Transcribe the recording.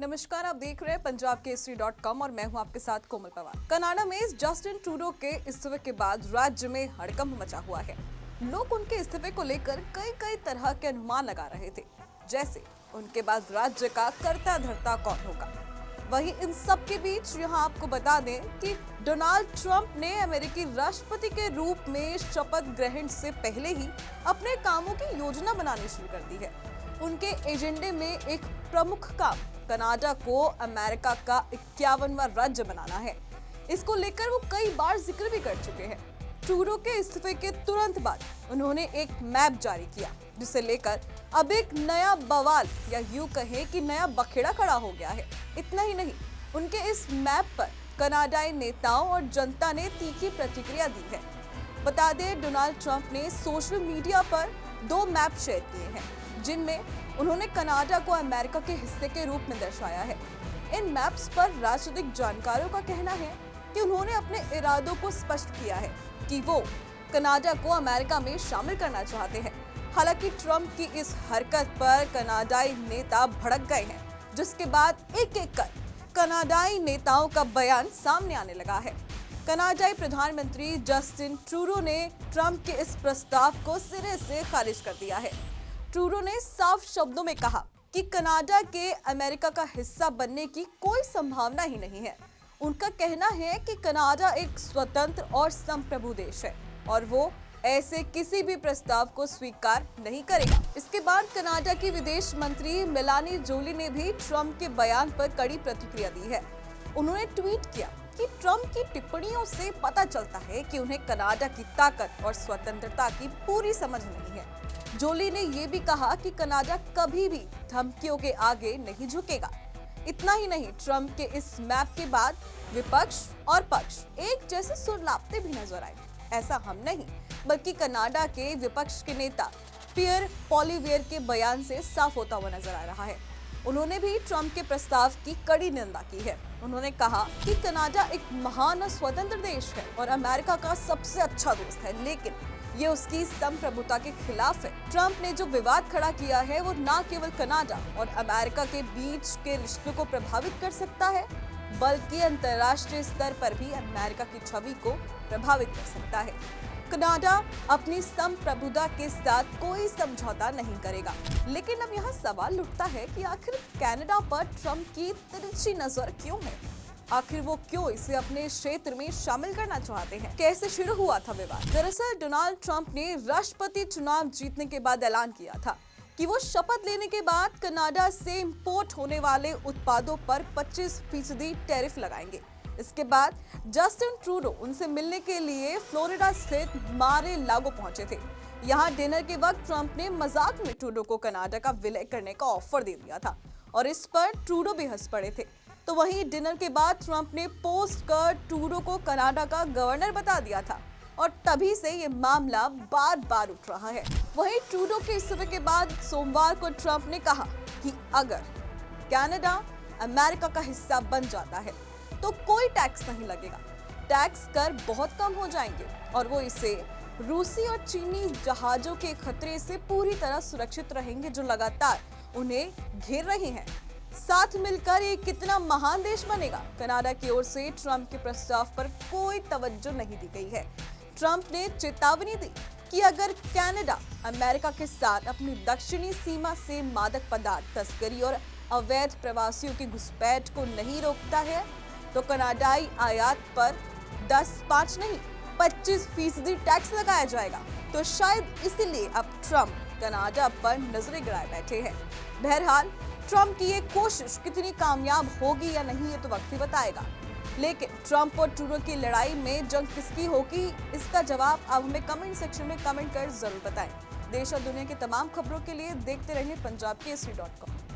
नमस्कार, आप देख रहे हैं पंजाब केसरी.com और मैं हूं आपके साथ कोमल पवार। कनाडा में जस्टिन ट्रूडो के इस्तीफे के बाद राज्य में हड़कंप मचा हुआ है। लोग उनके इस्तीफे को लेकर कई तरह के अनुमान लगा रहे थे, जैसे उनके बाद राज्य का कर्ता धर्ता कौन होगा। वहीं इन सब के बीच यहां आपको बता दें कि डोनाल्ड ट्रंप ने अमेरिकी राष्ट्रपति के रूप में शपथ ग्रहण से पहले ही अपने कामों की योजना बनानी शुरू कर दी है। उनके एजेंडे में एक प्रमुख काम कनाडा को अमेरिका का 51वां राज्य बनाना है। इसको लेकर वो कई बार जिक्र भी कर चुके हैं। ट्रूडो के इस्तीफे के तुरंत बाद उन्होंने एक मैप जारी किया, जिसे लेकर अब एक नया बवाल या यूं कहें कि नया बखेड़ा खड़ा हो गया है। इतना ही नहीं, उनके इस मैप पर कनाडाई नेताओं और जनता ने तीखी प्रतिक्रिया दी है। बता दें, डोनाल्ड ट्रंप ने सोशल मीडिया पर 2 मैप शेयर किए हैं, जिनमें उन्होंने कनाडा को अमेरिका के हिस्से के रूप में दर्शाया है। इन मैप्स पर राजनीतिक जानकारों का कहना है कि उन्होंने अपने इरादों को स्पष्ट किया है कि वो कनाडा को अमेरिका में शामिल करना चाहते हैं। हालांकि ट्रंप की इस हरकत पर कनाडाई नेता भड़क गए हैं, जिसके बाद एक-एक कर कनाडाई नेताओं का बयान सामने आने लगा है। कनाडाई प्रधानमंत्री जस्टिन ट्रूडो ने ट्रंप के इस प्रस्ताव को सिरे से खारिज कर दिया है। ट्रूडो ने साफ शब्दों में कहा कि कनाडा के अमेरिका का हिस्सा बनने की कोई संभावना ही नहीं है। उनका कहना है कि कनाडा एक स्वतंत्र और संप्रभु देश है और वो ऐसे किसी भी प्रस्ताव को स्वीकार नहीं करेगा। इसके बाद कनाडा की विदेश मंत्री मेलानी जोली ने भी ट्रंप के बयान पर कड़ी प्रतिक्रिया दी है। उन्होंने ट्वीट किया कि ट्रंप की टिप्पणियों से पता चलता है कि उन्हें कनाडा की ताकत और स्वतंत्रता की पूरी समझ नहीं है। जोली ने ये भी कहा कि कनाडा कभी भी धमकियों के आगे नहीं झुकेगा। इतना ही नहीं, ट्रंप के इस मैप के बाद विपक्ष और पक्ष एक जैसे सुलगाते भी नजर आए। ऐसा हम नहीं, बल्कि कनाडा के विपक्ष के नेता पियर पॉलिवियर के बयान से साफ होता हुआ नजर आ रहा है। उन्होंने भी ट्रंप के प्रस्ताव की कड़ी निंदा की है। उन्होंने कहा कि कनाडा एक महान और स्वतंत्र देश है और अमेरिका का सबसे अच्छा दोस्त है, लेकिन ये उसकी संप्रभुता के खिलाफ है। ट्रंप ने जो विवाद खड़ा किया है, वो न केवल कनाडा और अमेरिका के बीच के रिश्तों को प्रभावित कर सकता है, बल्कि अंतर्राष्ट्रीय स्तर पर भी अमेरिका की छवि को प्रभावित कर सकता है। कनाडा अपनी संप्रभुता के साथ कोई समझौता नहीं करेगा। लेकिन अब यहाँ सवाल उठता है कि आखिर कनाडा पर ट्रंप की तिरछी नजर क्यों है? आखिर वो क्यों इसे अपने क्षेत्र में शामिल करना चाहते हैं? कैसे शुरू हुआ था विवाद? दरअसल डोनाल्ड ट्रंप ने राष्ट्रपति चुनाव जीतने के बाद ऐलान किया था कि वो शपथ लेने के बाद कनाडा से इंपोर्ट होने वाले उत्पादों पर 25% टैरिफ लगाएंगे। इसके बाद जस्टिन ट्रूडो उनसे मिलने के लिए फ्लोरिडा स्थित मार-ए-लागो पहुंचे थे। यहाँ डिनर के वक्त ट्रंप ने मजाक में ट्रूडो को कनाडा का विलय करने का ऑफर दे दिया था और इस पर ट्रूडो भी हंस पड़े थे। तो वहीं डिनर के बाद ट्रंप ने पोस्ट कर ट्रूडो को कनाडा का गवर्नर बता दिया था और तभी से ये मामला बार-बार उठ रहा है। वहीं ट्रूडो के इस्तीफे के बाद सोमवार को ट्रंप ने कहा कि अगर कनाडा अमेरिका का हिस्सा बन जाता है तो कोई टैक्स नहीं लगेगा, टैक्स कर बहुत कम हो जाएंगे और वो इसे रूसी और चीनी जहाजों के खतरे से पूरी तरह सुरक्षित रहेंगे, जो लगातार उन्हें घेर रही हैं। साथ मिलकर ये कितना महान देश बनेगा। कनाडा की ओर से ट्रंप के प्रस्ताव पर कोई तवज्जो नहीं दी गई है। ट्रंप ने चेतावनी दी कि अगर कनाडा अमेरिका के साथ अपनी दक्षिणी सीमा से मादक पदार्थ तस्करी और अवैध प्रवासियों की घुसपैठ को नहीं रोकता है तो कनाडाई आयात पर 5 नहीं 25% टैक्स लगाया जाएगा। तो शायद इसीलिए अब ट्रंप कनाडा पर नजरें गड़ाए बैठे हैं। बहरहाल ट्रंप की ये कोशिश कितनी कामयाब होगी या नहीं, ये तो वक्त ही बताएगा। लेकिन ट्रंप और ट्रूडो की लड़ाई में जंग किसकी होगी, इसका जवाब आप हमें कमेंट सेक्शन में कमेंट कर जरूर बताएं। देश और दुनिया की तमाम खबरों के लिए देखते रहिए पंजाब केसरी.com।